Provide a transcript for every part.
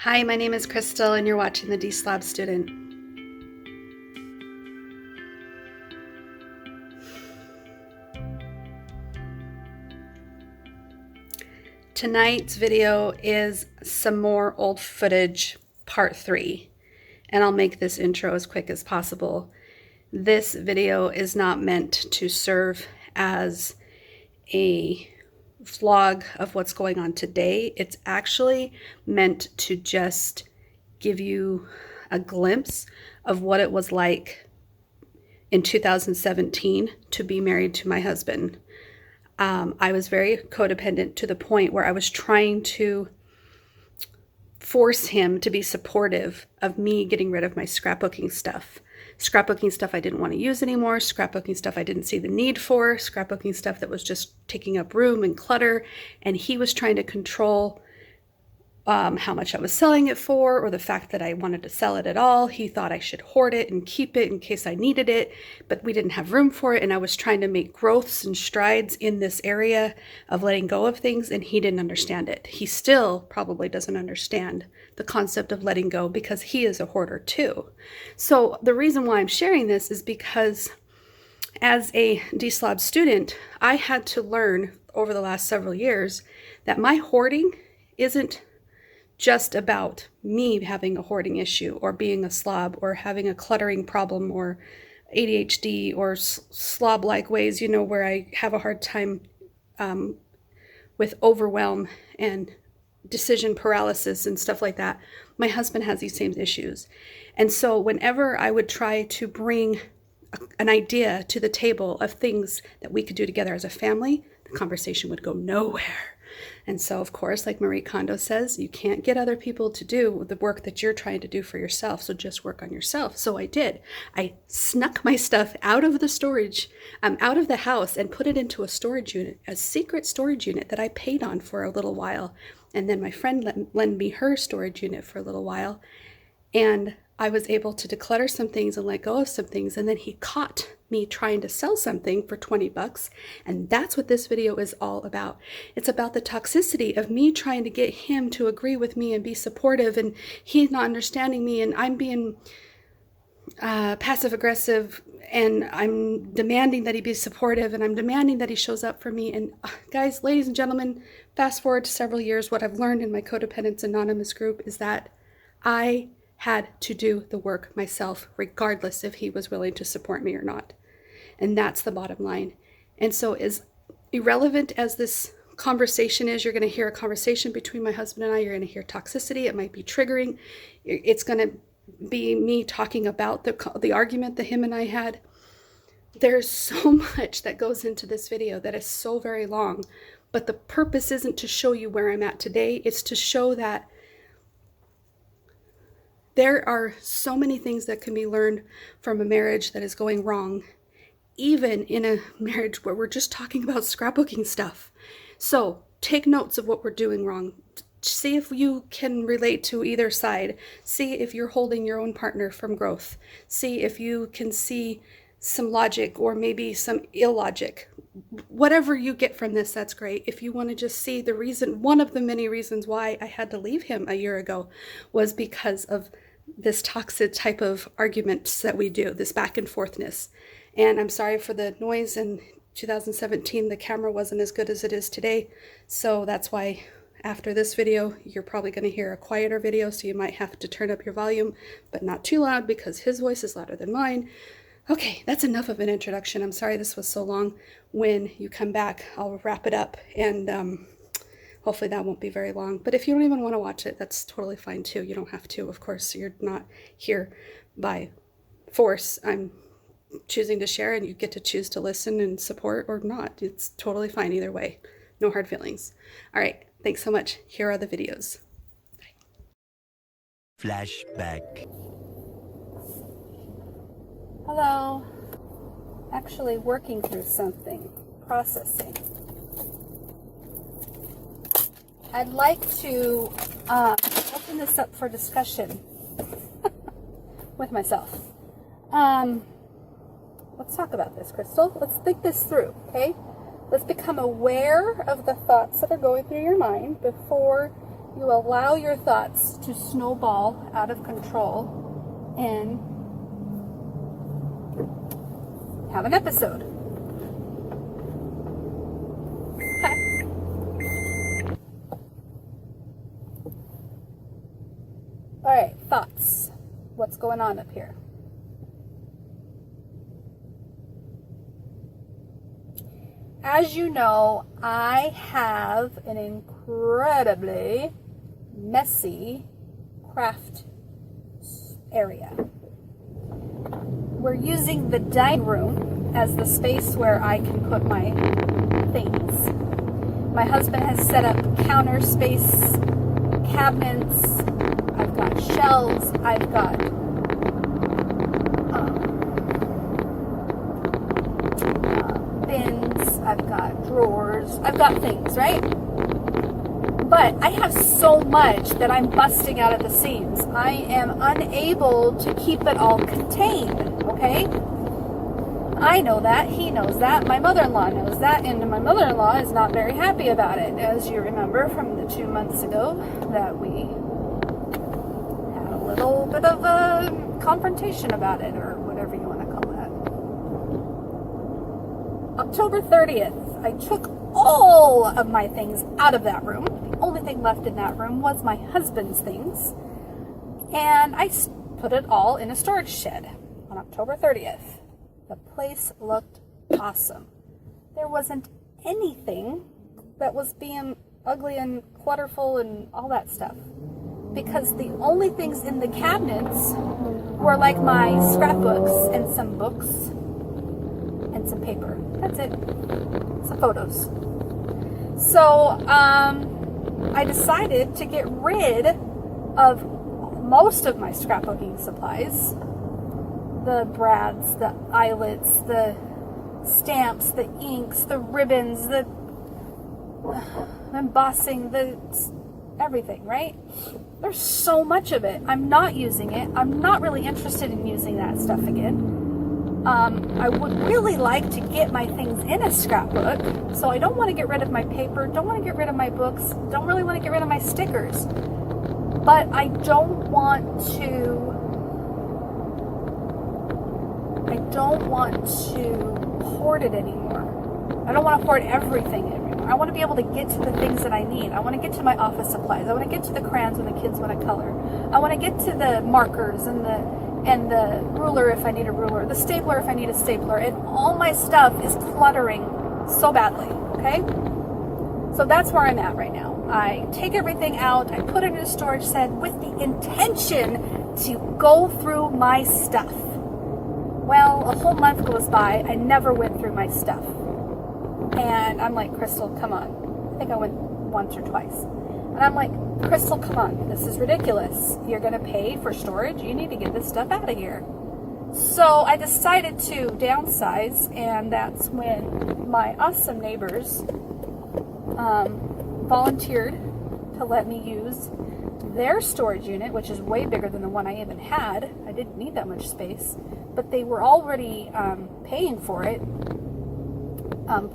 Hi, my name is Crystal and you're watching the Deslob Student. Tonight's video is some more old footage, part 3, and I'll make this intro as quick as possible. This video is not meant to serve as a vlog of what's going on today. It's actually meant to just give you a glimpse of what it was like in 2017 to be married to my husband. I was very codependent to the point where I was trying to force him to be supportive of me getting rid of my scrapbooking stuff. Scrapbooking stuff I didn't want to use anymore, scrapbooking stuff I didn't see the need for, scrapbooking stuff that was just taking up room and clutter, and he was trying to control how much I was selling it for, or the fact that I wanted to sell it at all. He thought I should hoard it and keep it in case I needed it, but we didn't have room for it, and I was trying to make growths and strides in this area of letting go of things, and he didn't understand it. He still probably doesn't understand the concept of letting go because he is a hoarder too. So the reason why I'm sharing this is because as a Deslob student, I had to learn over the last several years that my hoarding isn't just about me having a hoarding issue or being a slob or having a cluttering problem or ADHD or slob-like ways, you know, where I have a hard time with overwhelm and decision paralysis and stuff like that. My husband has these same issues. And so whenever I would try to bring an idea to the table of things that we could do together as a family, the conversation would go nowhere. And so, of course, like Marie Kondo says, you can't get other people to do the work that you're trying to do for yourself. So just work on yourself. So I did. I snuck my stuff out of the storage, out of the house, and put it into a storage unit, a secret storage unit that I paid on for a little while. And then my friend lent me her storage unit for a little while. And I was able to declutter some things and let go of some things. And then he caught me trying to sell something for 20 bucks. And that's what this video is all about. It's about the toxicity of me trying to get him to agree with me and be supportive, and he's not understanding me, and I'm being passive aggressive, and I'm demanding that he be supportive, and I'm demanding that he shows up for me. And guys, ladies and gentlemen, fast forward to several years, what I've learned in my Codependence Anonymous group is that I had to do the work myself, regardless if he was willing to support me or not. And that's the bottom line. And so as irrelevant as this conversation is, you're going to hear a conversation between my husband and I, you're going to hear toxicity, it might be triggering, it's going to be me talking about the argument that him and I had. There's so much that goes into this video that is so very long, but the purpose isn't to show you where I'm at today, it's to show that there are so many things that can be learned from a marriage that is going wrong, even in a marriage where we're just talking about scrapbooking stuff. So take notes of what we're doing wrong. See if you can relate to either side. See if you're holding your own partner from growth. See if you can see some logic or maybe some illogic. Whatever you get from this, that's great. If you want to just see the reason, one of the many reasons why I had to leave him a year ago was because of this toxic type of arguments that we do, this back and forthness. And I'm sorry for the noise. In 2017, the camera wasn't as good as it is today. So that's why after this video, you're probably going to hear a quieter video. So you might have to turn up your volume, but not too loud because his voice is louder than mine. Okay, that's enough of an introduction. I'm sorry this was so long. When you come back, I'll wrap it up, and hopefully that won't be very long. But if you don't even want to watch it, that's totally fine too. You don't have to. Of course, you're not here by force. I'm choosing to share, and you get to choose to listen and support or not. It's totally fine either way. No hard feelings. All right, thanks so much. Here are the videos. Flashback. Hello. Actually working through something, processing. I'd like to open this up for discussion with myself. Let's talk about this, Crystal. Let's think this through, okay? Let's become aware of the thoughts that are going through your mind before you allow your thoughts to snowball out of control and have an episode. Okay. All right, thoughts. What's going on up here? As you know, I have an incredibly messy craft area. We're using the dining room as the space where I can put my things. My husband has set up counter space, cabinets, I've got shelves, I've got bins, I've got drawers, I've got things, right? But I have so much that I'm busting out at the seams. I am unable to keep it all contained, okay? I know that, he knows that, my mother-in-law knows that, and my mother-in-law is not very happy about it. As you remember from the 2 months ago that we had a little bit of a confrontation about it, or whatever you want to call that. October 30th, I took all of my things out of that room. The only thing left in that room was my husband's things. And I put it all in a storage shed on October 30th. The place looked awesome. There wasn't anything that was being ugly and clutterful and all that stuff. Because the only things in the cabinets were like my scrapbooks and some books and some paper. That's it. Some photos. So, I decided to get rid of most of my scrapbooking supplies. The brads, the eyelets, the stamps, the inks, the ribbons, the embossing, the everything, right? There's so much of it. I'm not using it. I'm not really interested in using that stuff again. I would really like to get my things in a scrapbook, so I don't want to get rid of my paper, don't want to get rid of my books, don't really want to get rid of my stickers, but I don't want to hoard it anymore. I don't want to hoard everything anymore. I want to be able to get to the things that I need. I want to get to my office supplies. I want to get to the crayons when the kids want to color. I want to get to the markers and the ruler if I need a ruler, the stapler if I need a stapler, and all my stuff is cluttering so badly, okay? So that's where I'm at right now. I take everything out, I put it in a storage shed with the intention to go through my stuff. Well, a whole month goes by, I never went through my stuff. And I'm like, Crystal, come on. I think I went once or twice. And I'm like, Crystal, come on, this is ridiculous. You're gonna pay for storage, you need to get this stuff out of here. So I decided to downsize, and that's when my awesome neighbors volunteered to let me use their storage unit, which is way bigger than the one I even had. I didn't need that much space, but they were already paying for it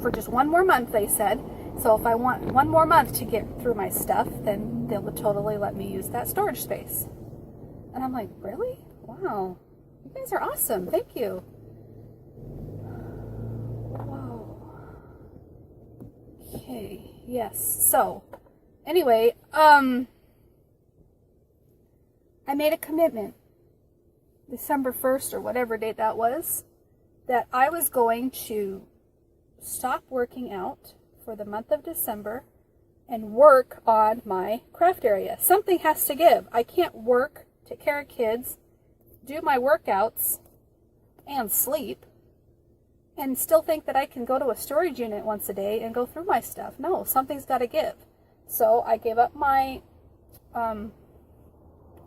for just one more month, they said. So if I want one more month to get through my stuff, then they would totally let me use that storage space. And I'm like, really? Wow. You guys are awesome. Thank you. Whoa. Okay. Yes. So, anyway, I made a commitment December 1st or whatever date that was, that I was going to stop working out for the month of December and work on my craft area. Something has to give. I can't work, take care of kids, do my workouts, and sleep, and still think that I can go to a storage unit once a day and go through my stuff. No, something's got to give. So I gave up my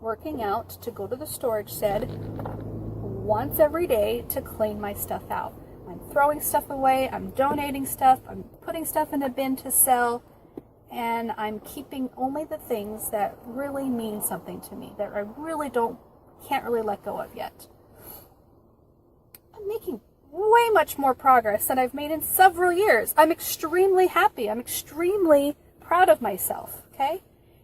working out to go to the storage shed once every day to clean my stuff out. I'm throwing stuff away, I'm donating stuff, I'm putting stuff in a bin to sell, and I'm keeping only the things that really mean something to me, that I really can't really let go of yet. I'm making way much more progress than I've made in several years. I'm extremely happy. I'm extremely proud of myself, okay?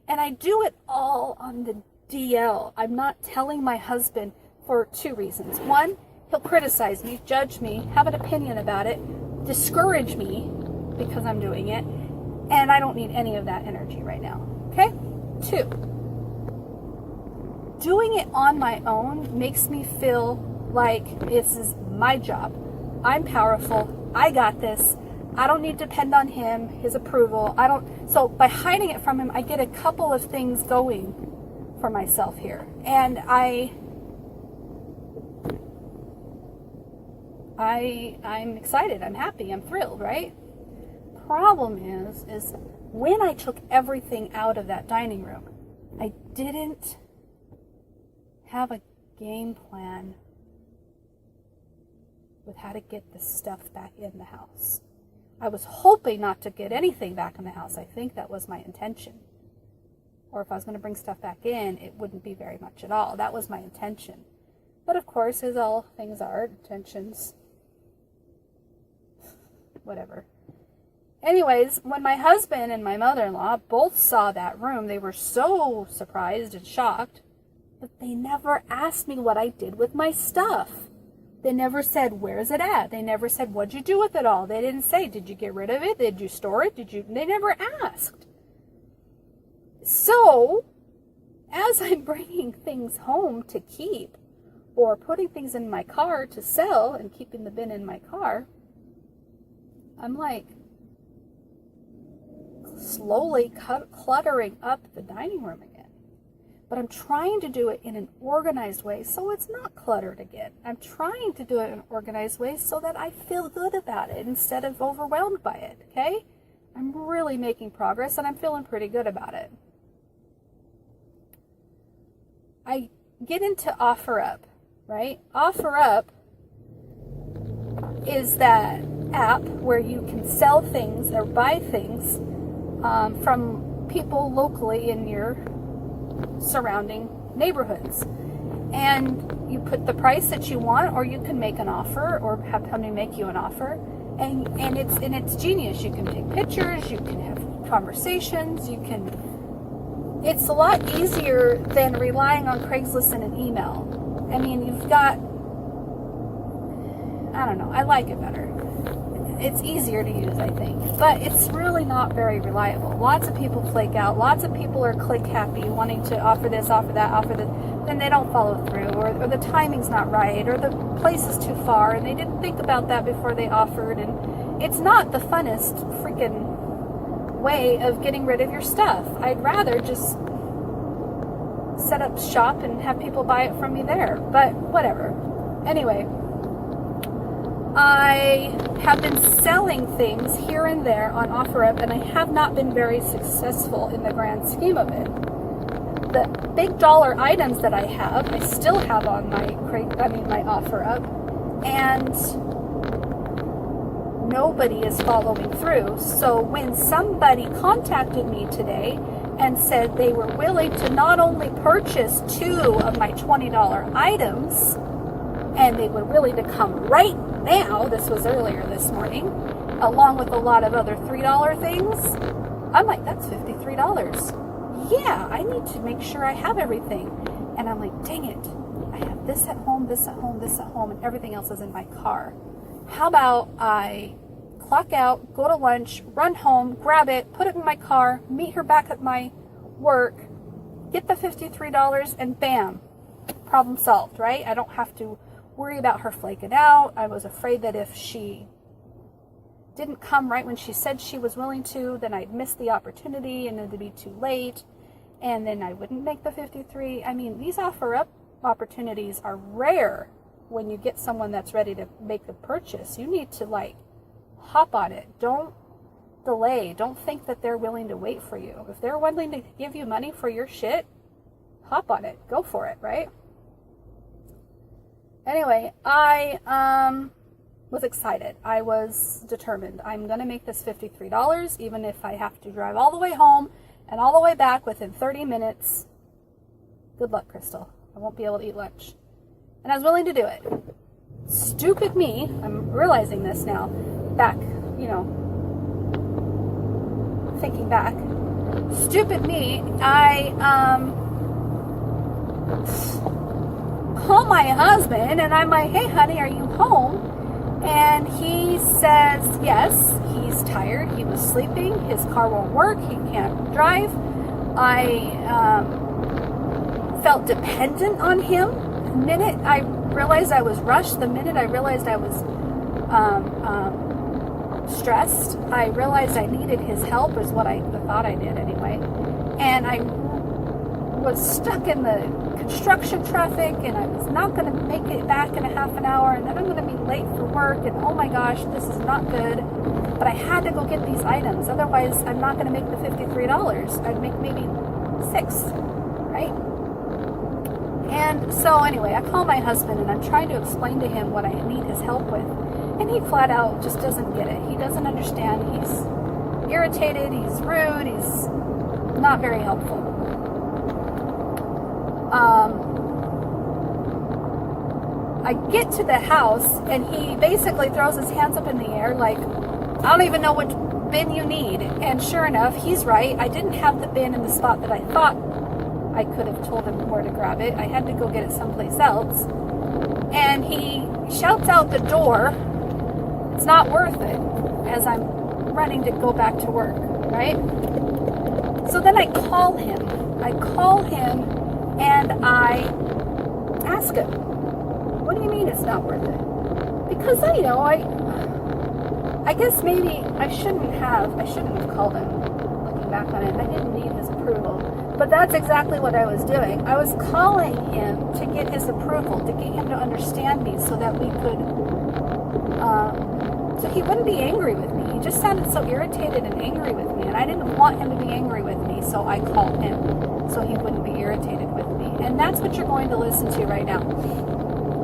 And I do it all on the DL. I'm not telling my husband for two reasons. One, he'll criticize me, judge me, have an opinion about it, discourage me because I'm doing it, and I don't need any of that energy right now. Okay? Two, doing it on my own makes me feel like this is my job. I'm powerful. I got this. I don't need to depend on him, his approval. So by hiding it from him, I get a couple of things going for myself here. And I'm excited. I'm happy. I'm thrilled, right? Problem is when I took everything out of that dining room, I didn't have a game plan with how to get the stuff back in the house. I was hoping not to get anything back in the house. I think that was my intention. Or if I was going to bring stuff back in, it wouldn't be very much at all. That was my intention. But of course, as all things are, intentions, whatever. Anyways, when my husband and my mother-in-law both saw that room, they were so surprised and shocked, but they never asked me what I did with my stuff. They never said, where's it at? They never said, what'd you do with it all? They didn't say, did you get rid of it? Did you store it? They never asked. So, as I'm bringing things home to keep, or putting things in my car to sell and keeping the bin in my car, I'm like slowly cluttering up the dining room again. But I'm trying to do it in an organized way so it's not cluttered again. I'm trying to do it in an organized way so that I feel good about it instead of overwhelmed by it, okay? I'm really making progress and I'm feeling pretty good about it. I get into OfferUp, right? OfferUp is that app where you can sell things or buy things from people locally in your surrounding neighborhoods, and you put the price that you want, or you can make an offer or have somebody make you an offer, and it's genius. You can take pictures, you can have conversations, it's a lot easier than relying on Craigslist and an email. I mean, you've got, I don't know, I like it better. It's easier to use, I think, but it's really not very reliable. Lots of people flake out. Lots of people are click happy, wanting to offer this, offer that, offer this. Then they don't follow through, or the timing's not right, or the place is too far, and they didn't think about that before they offered. And it's not the funnest freaking way of getting rid of your stuff. I'd rather just set up shop and have people buy it from me there, but whatever. Anyway, I have been selling things here and there on OfferUp, and I have not been very successful in the grand scheme of it. The big dollar items that I still have on my OfferUp, and nobody is following through. So when somebody contacted me today and said they were willing to not only purchase 2 of my $20 items, and they were willing to come right now, this was earlier this morning, along with a lot of other $3 things, I'm like, that's $53. Yeah, I need to make sure I have everything. And I'm like, dang it, I have this at home, this at home, this at home, and everything else is in my car. How about I clock out, go to lunch, run home, grab it, put it in my car, meet her back at my work, get the $53, and bam, problem solved, right? I don't have to worry about her flaking out. I was afraid that if she didn't come right when she said she was willing to, then I'd miss the opportunity and it'd be too late, and then I wouldn't make the 53. I mean, these OfferUp opportunities are rare when you get someone that's ready to make the purchase. You need to hop on it. Don't delay. Don't think that they're willing to wait for you. If they're willing to give you money for your shit, hop on it. Go for it, right? Anyway, I was excited. I was determined. I'm going to make this $53, even if I have to drive all the way home and all the way back within 30 minutes. Good luck, Crystal. I won't be able to eat lunch. And I was willing to do it. Stupid me, I'm realizing this now, back, thinking back. stupid me, I call my husband and I'm like, hey honey, are you home? And he says yes, he's tired, he was sleeping, his car won't work, he can't drive. I felt dependent on him. The minute I realized I was rushed, the minute I realized I was stressed, I realized I needed his help, is what I thought I did anyway. And I was stuck in the construction traffic, and I was not going to make it back in a half an hour, and then I'm going to be late for work, and oh my gosh, this is not good. But I had to go get these items, otherwise I'm not going to make the $53. I'd make maybe $6, right? And so anyway, I call my husband and I'm trying to explain to him what I need his help with, and he flat out just doesn't get it. He doesn't understand. He's irritated, he's rude, he's not very helpful. I get to the house and he basically throws his hands up in the air like, I don't even know which bin you need. And sure enough, he's right. I didn't have the bin in the spot that I thought I could have told him where to grab it. I had to go get it someplace else. And he shouts out the door, it's not worth it, as I'm running to go back to work, right? So then I call him and I ask him, what do you mean it's not worth it? Because I guess maybe I shouldn't have called him. Looking back on it, I didn't need his approval. But that's exactly what I was doing. I was calling him to get his approval, to get him to understand me so that we could, so he wouldn't be angry with me. He just sounded so irritated and angry with me, and I didn't want him to be angry with me, so I called him so he wouldn't be irritated with me. And that's what you're going to listen to right now.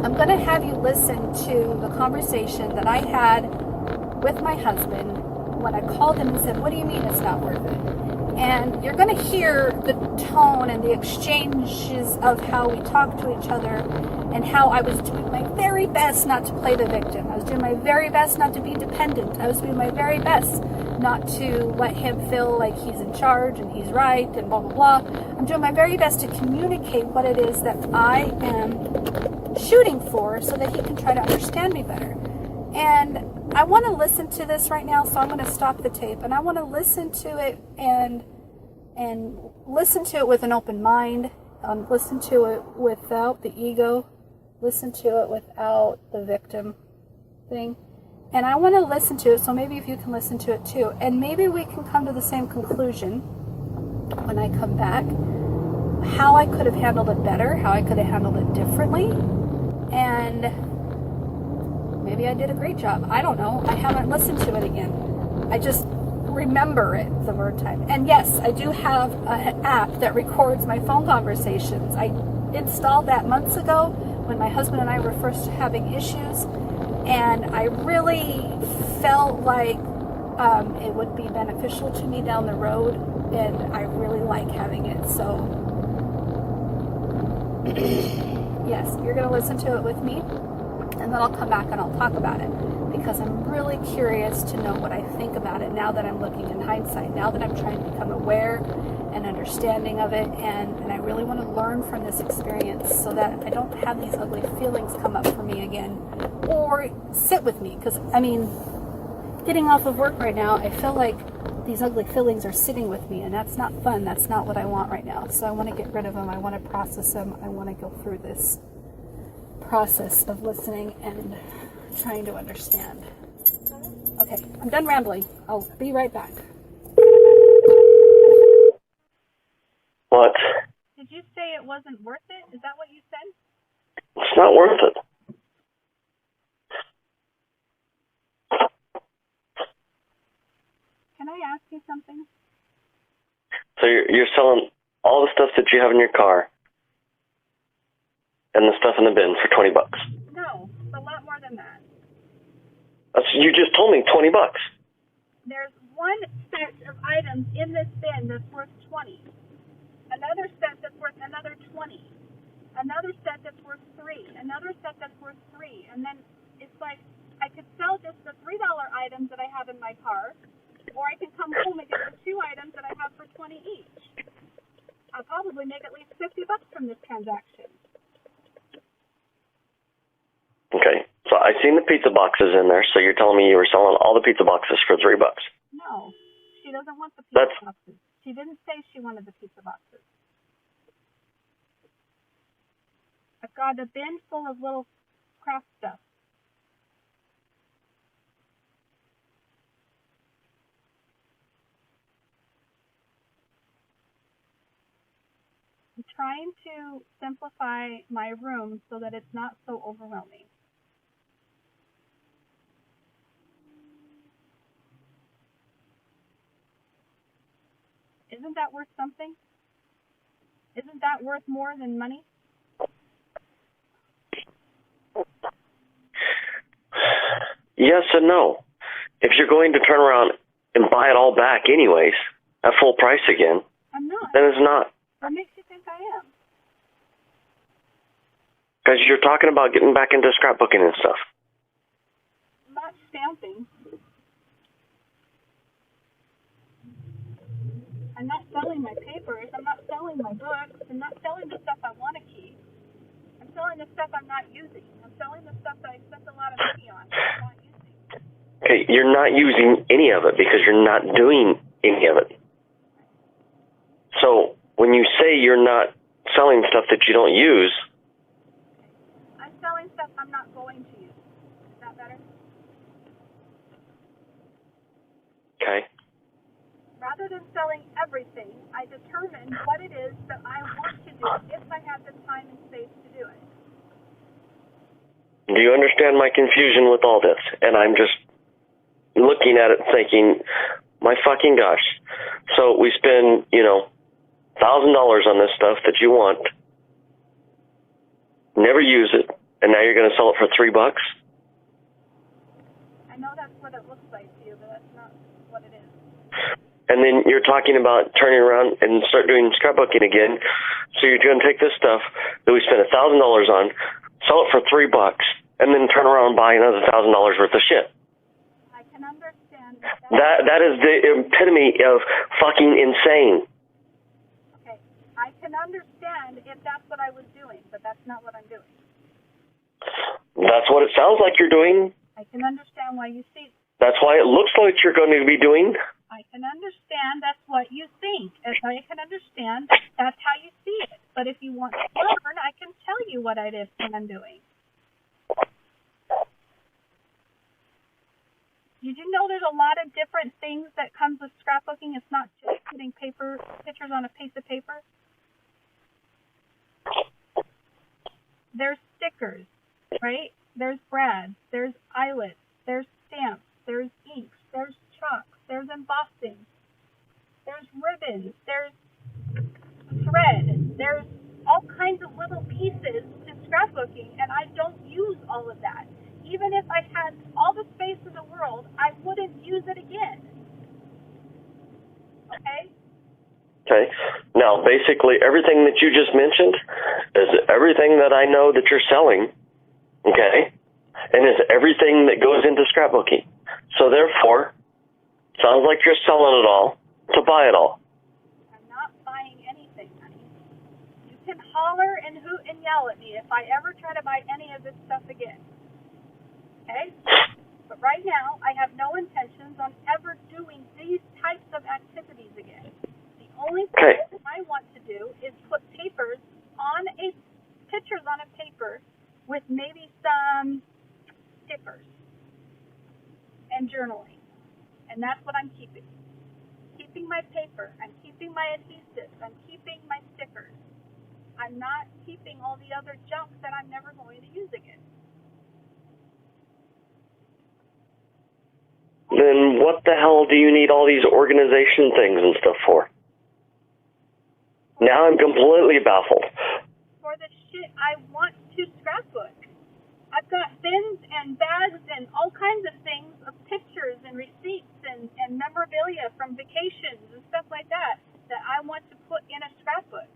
I'm going to have you listen to the conversation that I had with my husband when I called him and said, what do you mean it's not worth it? And you're going to hear the tone and the exchanges of how we talk to each other and how I was doing my very best not to play the victim. I was doing my very best not to be dependent. I was doing my very best not to let him feel like he's in charge and he's right and blah, blah, blah. I'm doing my very best to communicate what it is that I am shooting for so that he can try to understand me better. And I want to listen to this right now, so I'm going to stop the tape and I want to listen to it and listen to it with an open mind, listen to it without the ego, listen to it without the victim thing. And I want to listen to it, so maybe if you can listen to it too, and maybe we can come to the same conclusion when I come back, how I could have handled it better, how I could have handled it differently, and maybe I did a great job. I don't know. I haven't listened to it again. I just remember it the word time. And yes, I do have an app that records my phone conversations. I installed that months ago when my husband and I were first having issues, and I really felt like it would be beneficial to me down the road, and I really like having it. So yes, you're going to listen to it with me, and then I'll come back and I'll talk about it, because I'm really curious to know what I think about it now that I'm looking in hindsight, now that I'm trying to become aware and understanding of it, and I really want to learn from this experience so that I don't have these ugly feelings come up for me again or sit with me. Because, I mean, getting off of work right now, I feel like these ugly feelings are sitting with me, and that's not fun. That's not what I want right now. So I want to get rid of them. I want to process them. I want to go through this process of listening and trying to understand. Okay, I'm done rambling. I'll be right back. What? Did you say it wasn't worth it? Is that what you said? It's not worth it. Can I ask you something? So you're selling all the stuff that you have in your car and the stuff in the bin for $20. No, it's a lot more than that. You just told me $20. There's one set of items in this bin that's worth $20. Another set that's worth another $20. Another set that's worth $3. Another set that's worth $3. And then it's like I could sell just the $3 items that I have in my car, or I can come home and get the 2 items that I have for $20 each. I'll probably make at least $50 from this transaction. Okay, so I seen the pizza boxes in there, so you're telling me you were selling all the pizza boxes for $3? No, she doesn't want the pizza boxes. She didn't say she wanted the pizza boxes. I've got a bin full of little craft stuff. I'm trying to simplify my room so that it's not so overwhelming. Isn't that worth something? Isn't that worth more than money? Yes and no. If you're going to turn around and buy it all back anyways, at full price again, I'm not. then it's not. What makes you think I am? Because you're talking about getting back into scrapbooking and stuff. I'm not stamping. I'm not selling my papers. I'm not selling my books. I'm not selling the stuff I want to keep. I'm selling the stuff I'm not using. I'm selling the stuff that I spent a lot of money on and I'm not using. Okay, you're not using any of it because you're not doing any of it. So when you say you're not selling stuff that you don't use, I'm selling stuff I'm not going to use. Is that better? okay. Rather than selling everything, I determine what it is that I want to do if I have the time and space to do it. Do you understand my confusion with all this? And I'm just looking at it thinking, my fucking gosh. So we spend, $1,000 on this stuff that you want, never use it, and now you're going to sell it for $3? I know that's what it looks like to you, but that's not what it is. And then you're talking about turning around and start doing scrapbooking again. So you're going to take this stuff that we spent $1,000 on, sell it for $3, and then turn around and buy another $1,000 worth of shit. I can understand that is the epitome of fucking insane. Okay, I can understand if that's what I was doing, but that's not what I'm doing. That's what it sounds like you're doing. I can understand why you see. That's why it looks like you're going to be doing. I can understand that's what you think. I can understand that's how you see it. But if you want to learn, I can tell you what it is that I'm doing. Did you know there's a lot of different things that comes with scrapbooking? It's not just putting pictures on a piece of paper. There's stickers, right? There's brads, there's eyelets, there's stamps, there's inks, there's chalks, there's embossing, there's ribbons, there's thread, there's all kinds of little pieces to scrapbooking, and I don't use all of that. Even if I had all the space in the world, I wouldn't use it again. Okay? Okay. Now, basically, everything that you just mentioned is everything that I know that you're selling, okay, and is everything that goes into scrapbooking. So, therefore, sounds like you're selling it all to buy it all. I'm not buying anything, honey. You can holler and hoot and yell at me if I ever try to buy any of this stuff again. Okay? But right now, I have no intentions on ever doing these types of activities again. The only thing I want to do is put pictures on a paper with maybe some stickers and journaling. And that's what I'm keeping. Keeping my paper. I'm keeping my adhesives. I'm keeping my stickers. I'm not keeping all the other junk that I'm never going to use again. Then what the hell do you need all these organization things and stuff for? Now I'm completely baffled. For the shit I want to scrapbook. I've got bins and bags and all kinds of things of pictures and receipts and memorabilia from vacations and stuff like that I want to put in a scrapbook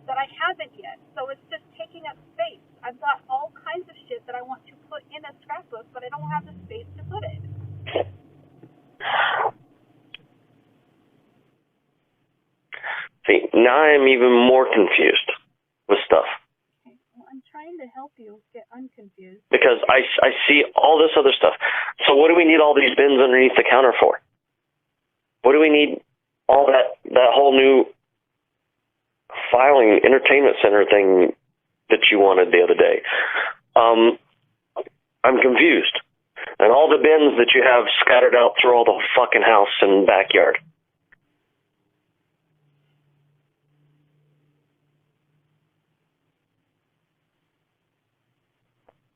that I haven't yet. So it's just taking up space. I've got all kinds of shit that I want to put in a scrapbook, but I don't have the space to put it. now I'm even more confused with stuff. Okay. Well, I'm trying to help you get unconfused. Because I see all this other stuff. So what do we need all these bins underneath the counter for? What do we need all that whole new filing entertainment center thing that you wanted the other day? I'm confused. And all the bins that you have scattered out through all the fucking house and backyard.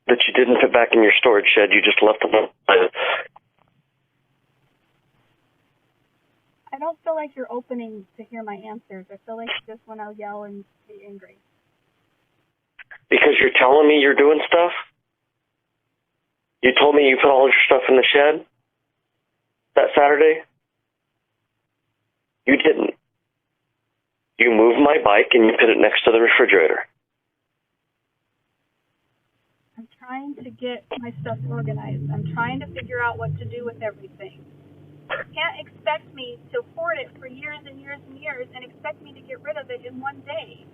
That you didn't put back in your storage shed, you just left them. I don't feel like you're opening to hear my answers. I feel like you just want to yell and be angry. Because you're telling me you're doing stuff? You told me you put all your stuff in the shed that Saturday? You didn't. You moved my bike and you put it next to the refrigerator. I'm trying to get my stuff organized. I'm trying to figure out what to do with everything. You can't expect me to hoard it for years and years and years and expect me to get rid of it in one day.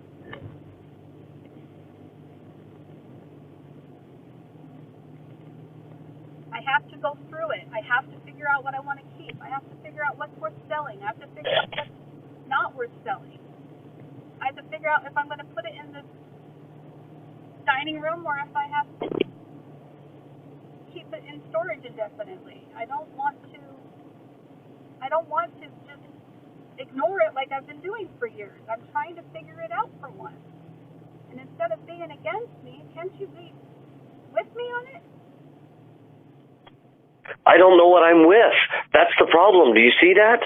I have to go through it. I have to figure out what I want to keep. I have to figure out what's worth selling. I have to figure out what's not worth selling. I have to figure out if I'm going to put it in the dining room or if I have to keep it in storage indefinitely. I don't want to just ignore it like I've been doing for years. I'm trying to figure it out for once. And instead of being against me, can't you be with me on it? I don't know what I'm with. That's the problem. Do you see that?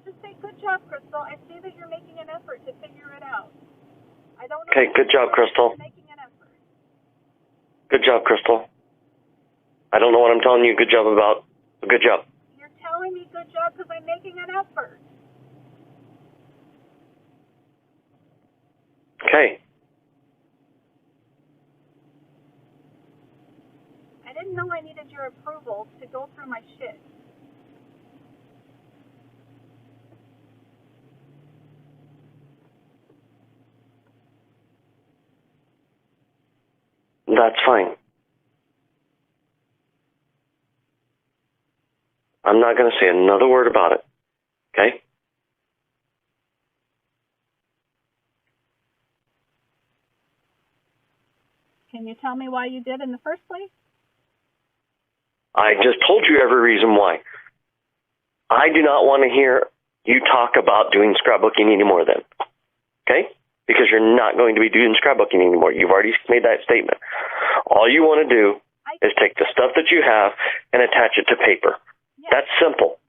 Just say, good job, Crystal. I see that you're making an effort to figure it out. I don't know. Okay, good job, Crystal. You're making an effort. Good job, Crystal. I don't know what I'm telling you good job about. Good job. You're telling me good job because I'm making an effort. Okay. I didn't know I needed your approval to go through my shit. That's fine. I'm not going to say another word about it. Okay? Can you tell me why you did in the first place? I just told you every reason why. I do not want to hear you talk about doing scrapbooking anymore then. Okay? Because you're not going to be doing scrapbooking anymore. You've already made that statement. All you want to do is take the stuff that you have and attach it to paper. Yeah. That's simple.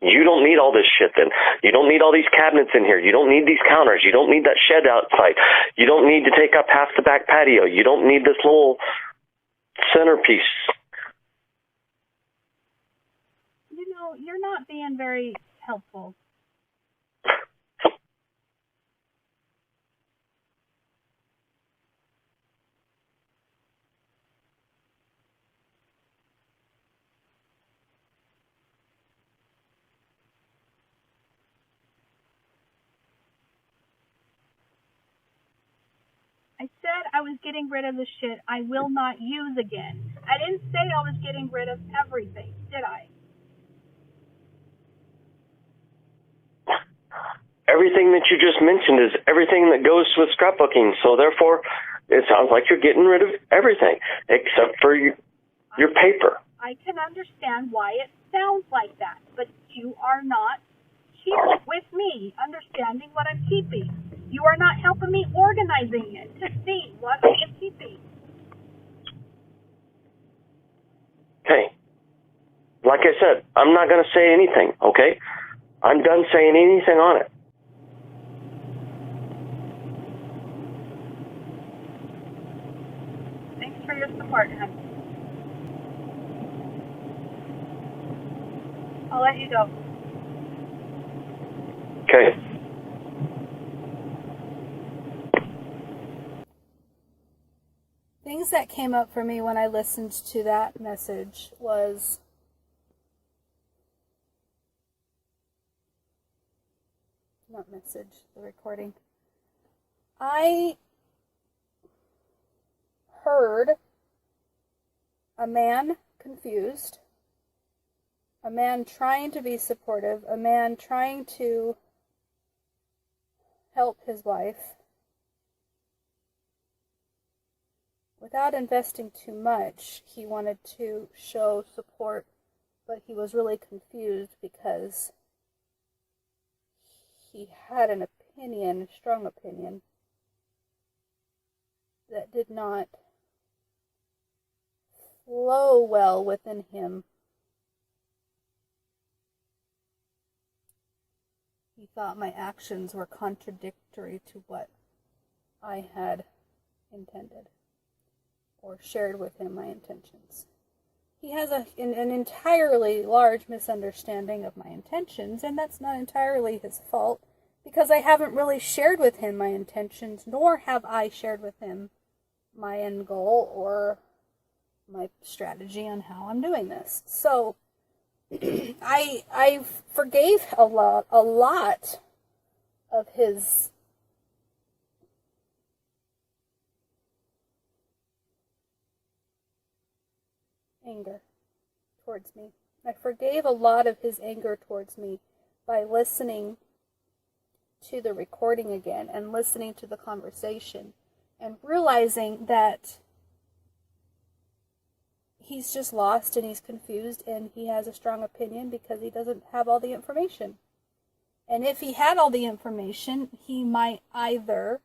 You don't need all this shit then. You don't need all these cabinets in here. You don't need these counters. You don't need that shed outside. You don't need to take up half the back patio. You don't need this little centerpiece. You know, you're not being very helpful. I said I was getting rid of the shit I will not use again. I didn't say I was getting rid of everything, did I? Everything that you just mentioned is everything that goes with scrapbooking. So therefore, it sounds like you're getting rid of everything except for your paper. I can understand why it sounds like that, but you are not here with me understanding what I'm keeping. You are not helping me organizing it to see what I am keeping. Okay. Like I said, I'm not going to say anything, okay? I'm done saying anything on it. Thanks for your support, hon. I'll let you go. Okay. Things that came up for me when I listened to that message was not message, the recording. I heard a man confused, a man trying to be supportive, a man trying to help his wife without investing too much. He wanted to show support, but he was really confused because he had an opinion, a strong opinion, that did not flow well within him. He thought my actions were contradictory to what I had intended or shared with him my intentions. He has an entirely large misunderstanding of my intentions, and that's not entirely his fault, because I haven't really shared with him my intentions, nor have I shared with him my end goal or my strategy on how I'm doing this. So I forgave a lot of his anger towards me. I forgave a lot of his anger towards me by listening to the recording again and listening to the conversation and realizing that he's just lost and he's confused and he has a strong opinion because he doesn't have all the information. And if he had all the information, he might either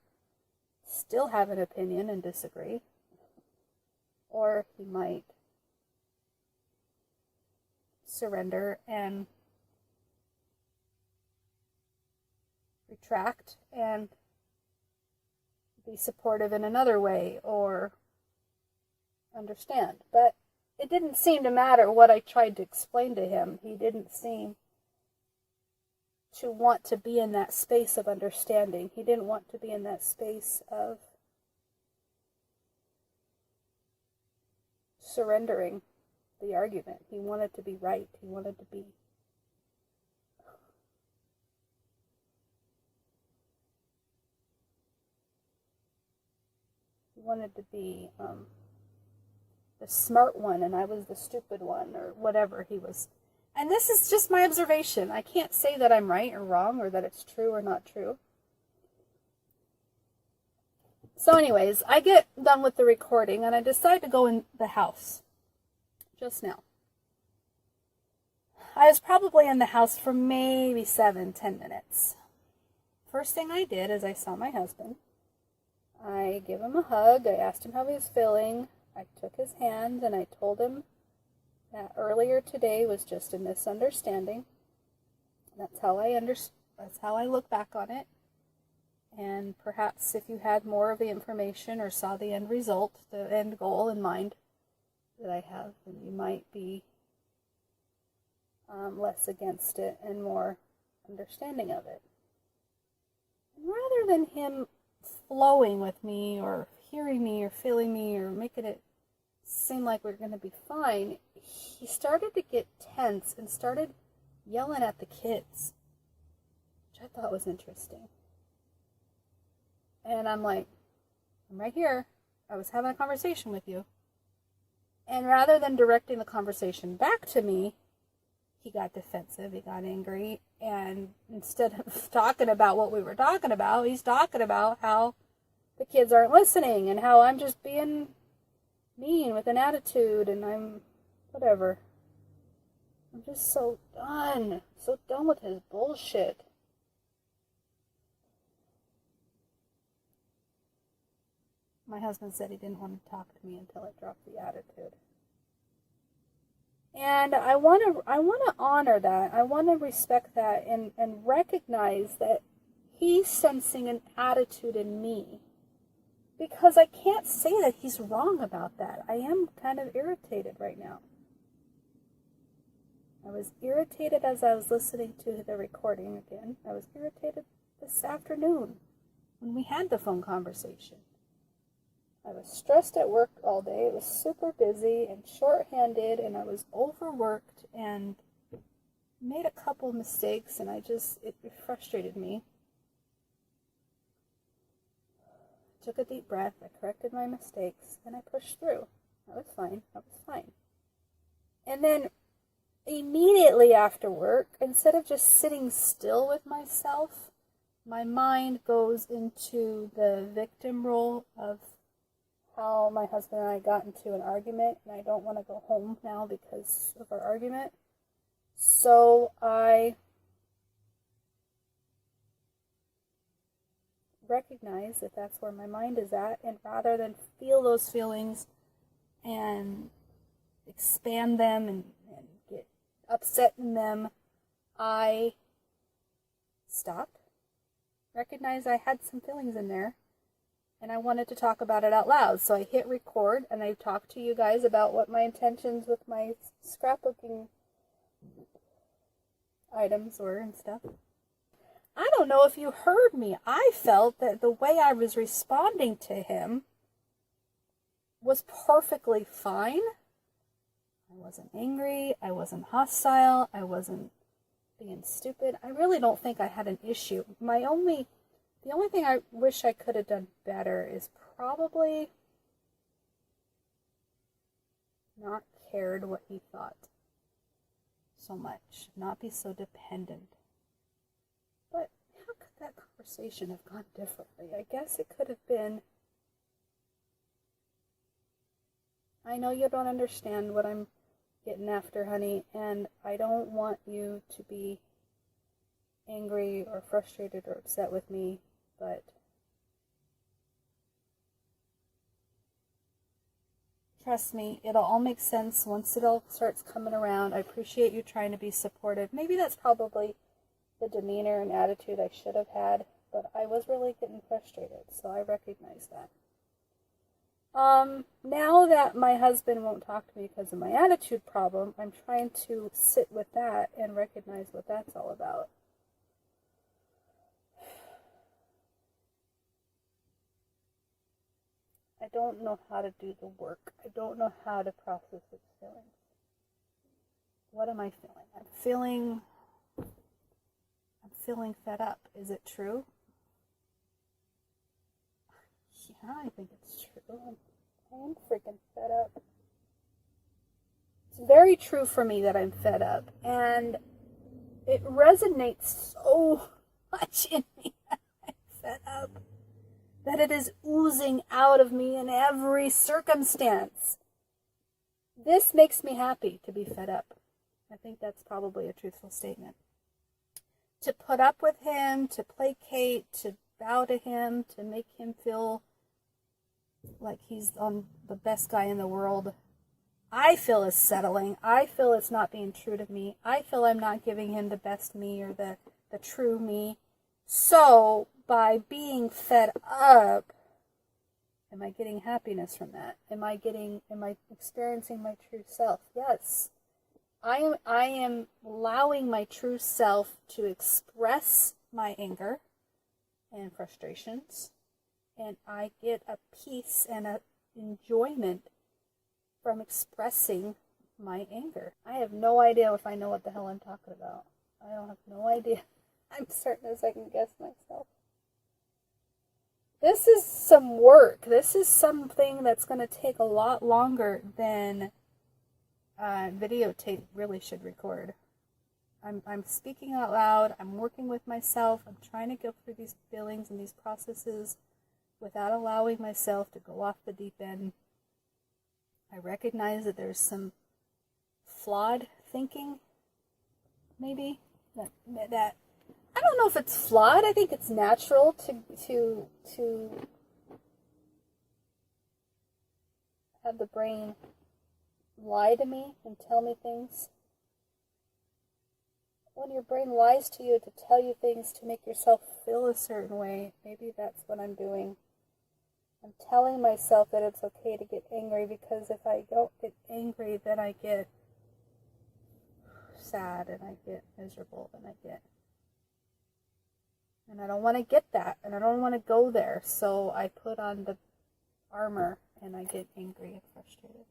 still have an opinion and disagree, or he might surrender and retract and be supportive in another way or understand. But it didn't seem to matter what I tried to explain to him. He didn't seem to want to be in that space of understanding. He didn't want to be in that space of surrendering the argument. He wanted to be right. He wanted to be the smart one and I was the stupid one, or whatever he was. And this is just my observation. I can't say that I'm right or wrong or that it's true or not true. So anyways, I get done with the recording and I decide to go in the house just now. I was probably in the house for maybe 7-10 minutes. First thing I did is I saw my husband. I gave him a hug. I asked him how he was feeling. I took his hand and I told him that earlier today was just a misunderstanding. That's how I look back on it. And perhaps if you had more of the information or saw the end result, the end goal in mind that I have, then you might be less against it and more understanding of it. And rather than him flowing with me or hearing me or feeling me or making it seem like we're going to be fine, he started to get tense and started yelling at the kids, which I thought was interesting. And I'm like, I'm right here. I was having a conversation with you. And rather than directing the conversation back to me, he got defensive, he got angry, and instead of talking about what we were talking about, he's talking about how the kids aren't listening and how I'm just being mean with an attitude and I'm whatever. I'm just so done with his bullshit. My husband said he didn't want to talk to me until I dropped the attitude. And I want to honor that. I want to respect that and recognize that he's sensing an attitude in me. Because I can't say that he's wrong about that. I am kind of irritated right now. I was irritated as I was listening to the recording again. I was irritated this afternoon when we had the phone conversation. I was stressed at work all day. It was super busy and short-handed, and I was overworked and made a couple mistakes, and it frustrated me. took a deep breath, I corrected my mistakes, and I pushed through. That was fine. That was fine. And then immediately after work, instead of just sitting still with myself, my mind goes into the victim role of how my husband and I got into an argument, and I don't want to go home now because of our argument. So I recognize that that's where my mind is at, and rather than feel those feelings and expand them and get upset in them, I stopped, recognized I had some feelings in there, and I wanted to talk about it out loud. So I hit record, and I talked to you guys about what my intentions with my scrapbooking items were and stuff. I don't know if you heard me. I felt that the way I was responding to him was perfectly fine. I wasn't angry. I wasn't hostile. I wasn't being stupid. I really don't think I had an issue. The only thing I wish I could have done better is probably not cared what he thought so much. Not be so dependent. But how could that conversation have gone differently? I guess it could have been, I know you don't understand what I'm getting after, honey, and I don't want you to be angry or frustrated or upset with me, but trust me, it'll all make sense once it all starts coming around. I appreciate you trying to be supportive. Maybe that's probably the demeanor and attitude I should have had, but I was really getting frustrated, so I recognize that. Now that my husband won't talk to me because of my attitude problem, I'm trying to sit with that and recognize what that's all about. I don't know how to do the work. I don't know how to process his feelings. What am I feeling? I'm feeling fed up. Is it true? Yeah, I think it's true. I'm freaking fed up. It's very true for me that I'm fed up. And it resonates so much in me that I'm fed up, that it is oozing out of me in every circumstance. This makes me happy to be fed up. I think that's probably a truthful statement. To put up with him, to placate, to bow to him, to make him feel like he's the best guy in the world, I feel is settling. I feel it's not being true to me. I feel I'm not giving him the best me or the true me. So, by being fed up, am I getting happiness from that? Am I experiencing my true self? Yes. I am allowing my true self to express my anger and frustrations, and I get a peace and an enjoyment from expressing my anger. I have no idea if I know what the hell I'm talking about. I don't have no idea. I'm certain as I can guess myself. This is some work. This is something that's going to take a lot longer than videotape really should record. I'm speaking out loud. I'm working with myself. I'm trying to go through these feelings and these processes without allowing myself to go off the deep end. I recognize that there's some flawed thinking, maybe, that I don't know if it's flawed. I think it's natural to have the brain lie to me and tell me things. When your brain lies to you to tell you things to make yourself feel a certain way, maybe that's what I'm doing. I'm telling myself that it's okay to get angry, because if I don't get angry, then I get sad and I get miserable and I don't want to get that, and I don't want to go there, so I put on the armor and I get angry and frustrated.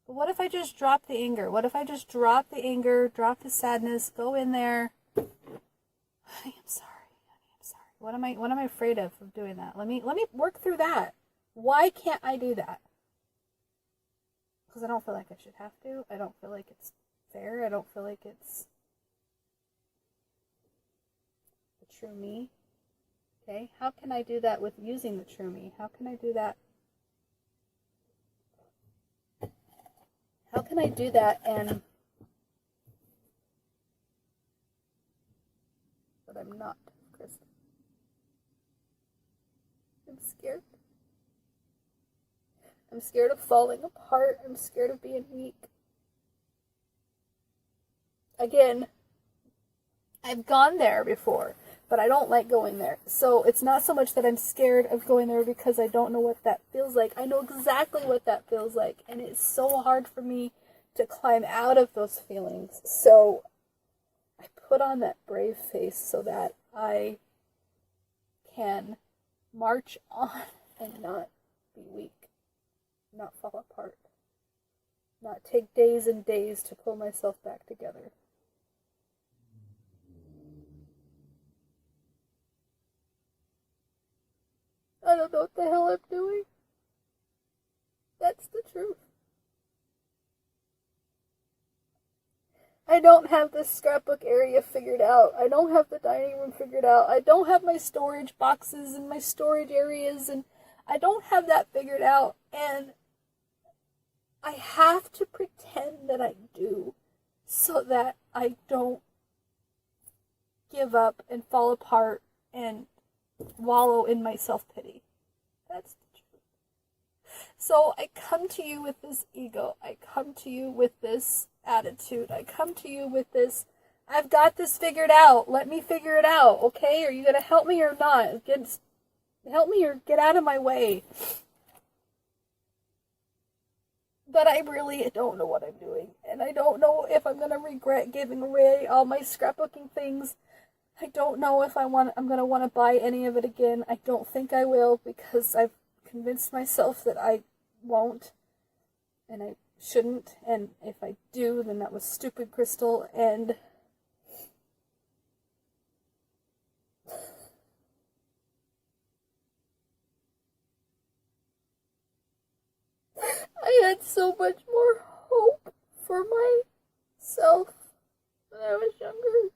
But what if I just drop the anger? What if I just drop the anger, drop the sadness, go in there? Honey, I'm sorry. Honey, I'm sorry. What am I afraid of doing that? Let me work through that. Why can't I do that? Because I don't feel like I should have to. I don't feel like it's fair. I don't feel like it's the true me. Okay, how can I do that with using the true me? How can I do that? How can I do that and but I'm not, Kristen. I'm scared. I'm scared of falling apart. I'm scared of being weak. Again, I've gone there before, but I don't like going there. So it's not so much that I'm scared of going there because I don't know what that feels like. I know exactly what that feels like, and it's so hard for me to climb out of those feelings. So I put on that brave face so that I can march on and not be weak. Not fall apart. Not take days and days to pull myself back together. I don't know what the hell I'm doing. That's the truth. I don't have this scrapbook area figured out. I don't have the dining room figured out. I don't have my storage boxes and my storage areas, and I don't have that figured out. And I have to pretend that I do so that I don't give up and fall apart and wallow in my self-pity. That's the truth. So I come to you with this ego. I come to you with this attitude. I come to you with this, I've got this figured out. Let me figure it out, okay? Are you going to help me or not? Help me or get out of my way. But I really don't know what I'm doing. And I don't know if I'm going to regret giving away all my scrapbooking things. I don't know if I'm going to want to buy any of it again. I don't think I will because I've convinced myself that I won't. And I shouldn't. And if I do, then that was stupid, Crystal. And I had so much more hope for myself when I was younger.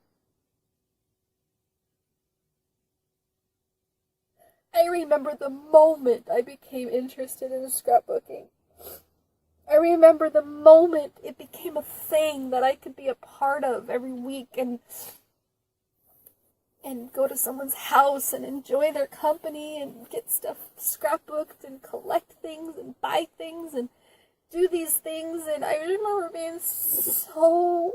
I remember the moment I became interested in scrapbooking. I remember the moment it became a thing that I could be a part of every week and go to someone's house and enjoy their company and get stuff scrapbooked and collect things and buy things and do these things. And I remember being so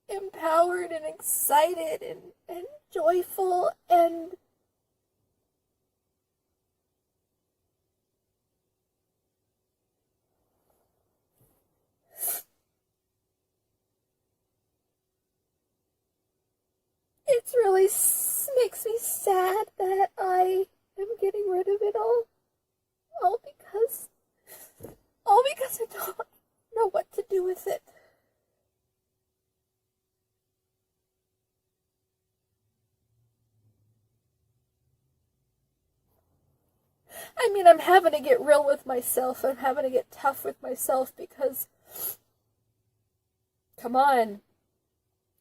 empowered and excited and joyful, and it really makes me sad that I am getting rid of it all. All because I don't know what to do with it. I mean, I'm having to get real with myself. I'm having to get tough with myself because, come on,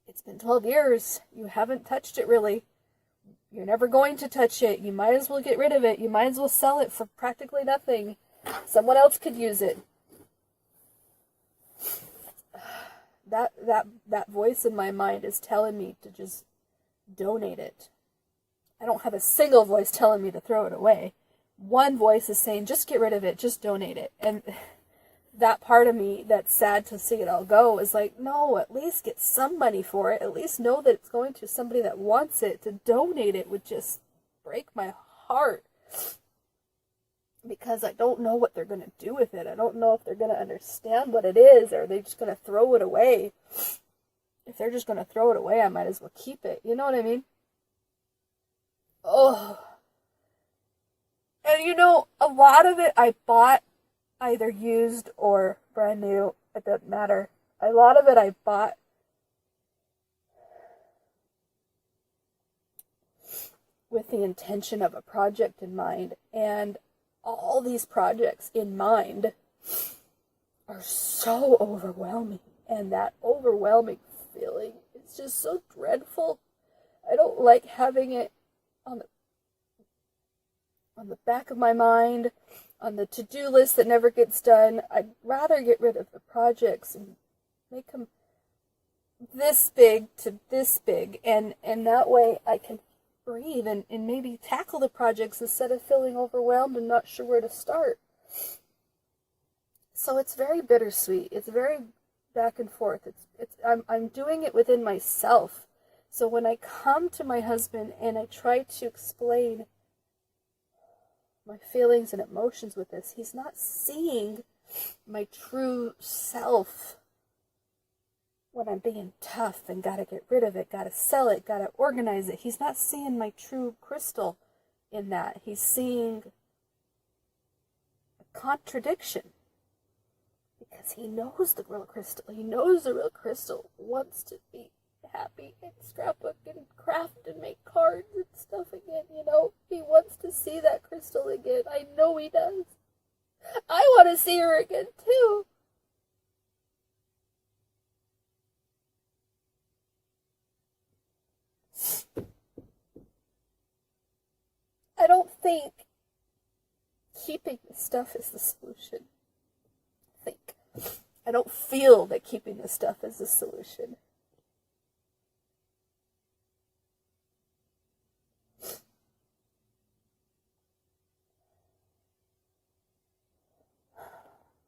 it's been 12 years. You haven't touched it really. You're never going to touch it. You might as well get rid of it. You might as well sell it for practically nothing. Someone else could use it. That voice in my mind is telling me to just donate it. I don't have a single voice telling me to throw it away. One voice is saying, just get rid of it, just donate it. And that part of me that's sad to see it all go is like, no, at least get some money for it. At least know that it's going to somebody that wants it. To donate it would just break my heart. Because I don't know what they're going to do with it. I don't know if they're going to understand what it is, or they're just going to throw it away. If they're just going to throw it away, I might as well keep it. You know what I mean? Oh. And you know, a lot of it I bought either used or brand new. It doesn't matter. A lot of it I bought with the intention of a project in mind, and all these projects in mind are so overwhelming, and that overwhelming feeling is just so dreadful. I don't like having it on the back of my mind, on the to-do list that never gets done. I'd rather get rid of the projects and make them this big to this big, and that way I can breathe and maybe tackle the projects instead of feeling overwhelmed and not sure where to start. So it's very bittersweet. It's very back and forth. I'm doing it within myself. So when I come to my husband and I try to explain my feelings and emotions with this, he's not seeing my true self when I'm being tough and gotta get rid of it, gotta sell it, gotta organize it. He's not seeing my true Crystal in that. He's seeing a contradiction. Because he knows the real Crystal. He knows the real Crystal wants to be happy and scrapbook and craft and make cards and stuff again, you know. He wants to see that Crystal again. I know he does. I want to see her again too. I don't think keeping this stuff is the solution. I don't feel that keeping this stuff is the solution.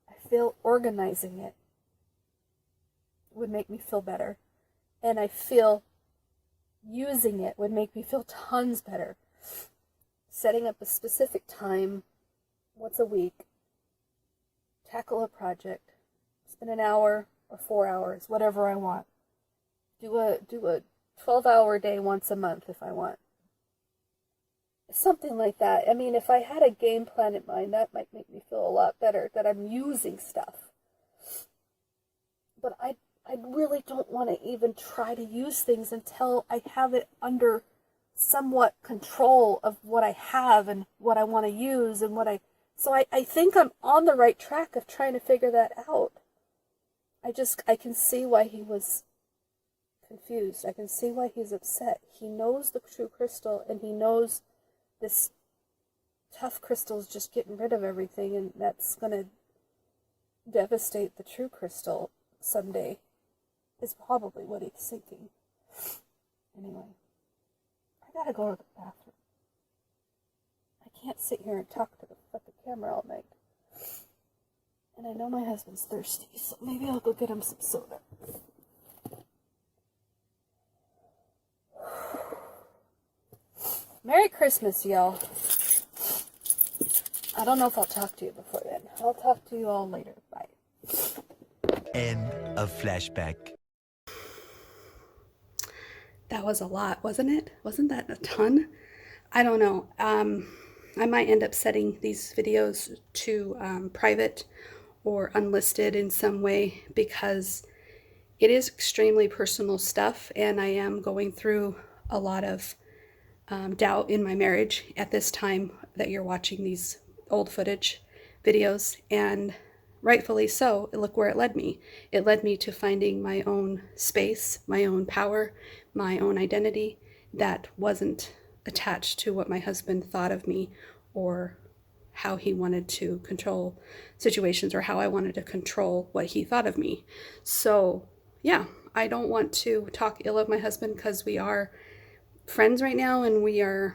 I feel organizing it would make me feel better. And I feel using it would make me feel tons better. Setting up a specific time, once a week, tackle a project, spend an hour or 4 hours, whatever I want. Do a 12-hour day once a month if I want. Something like that. I mean, if I had a game plan in mind, that might make me feel a lot better, that I'm using stuff. But I really don't want to even try to use things until I have it under somewhat control of what I have and what I want to use and what I... So I think I'm on the right track of trying to figure that out. I can see why he was confused. I can see why he's upset. He knows the true Crystal, and he knows this tough Crystal's just getting rid of everything, and that's going to devastate the true Crystal someday, is probably what he's thinking. Anyway, I gotta go to the bathroom. I can't sit here and talk to the fucking camera all night. And I know my husband's thirsty, so maybe I'll go get him some soda. Merry Christmas, y'all. I don't know if I'll talk to you before then. I'll talk to you all later. Bye. End of flashback. That was a lot, wasn't it? Wasn't that a ton? I don't know. I might end up setting these videos to private or unlisted in some way, because it is extremely personal stuff, and I am going through a lot of doubt in my marriage at this time that you're watching these old footage videos, and rightfully so. Look where it led me. It led me to finding my own space, my own power, my own identity that wasn't attached to what my husband thought of me, or how he wanted to control situations, or how I wanted to control what he thought of me. So yeah, I don't want to talk ill of my husband, because we are friends right now, and we are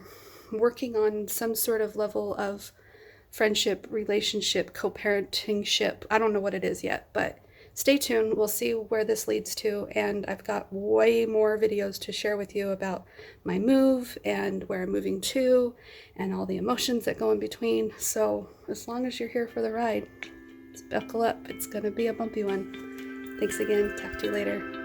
working on some sort of level of friendship, relationship, co-parentingship. I don't know what it is yet, but stay tuned. We'll see where this leads to, and I've got way more videos to share with you about my move and where I'm moving to and all the emotions that go in between. So as long as you're here for the ride, just buckle up. It's gonna be a bumpy one. Thanks again. Talk to you later.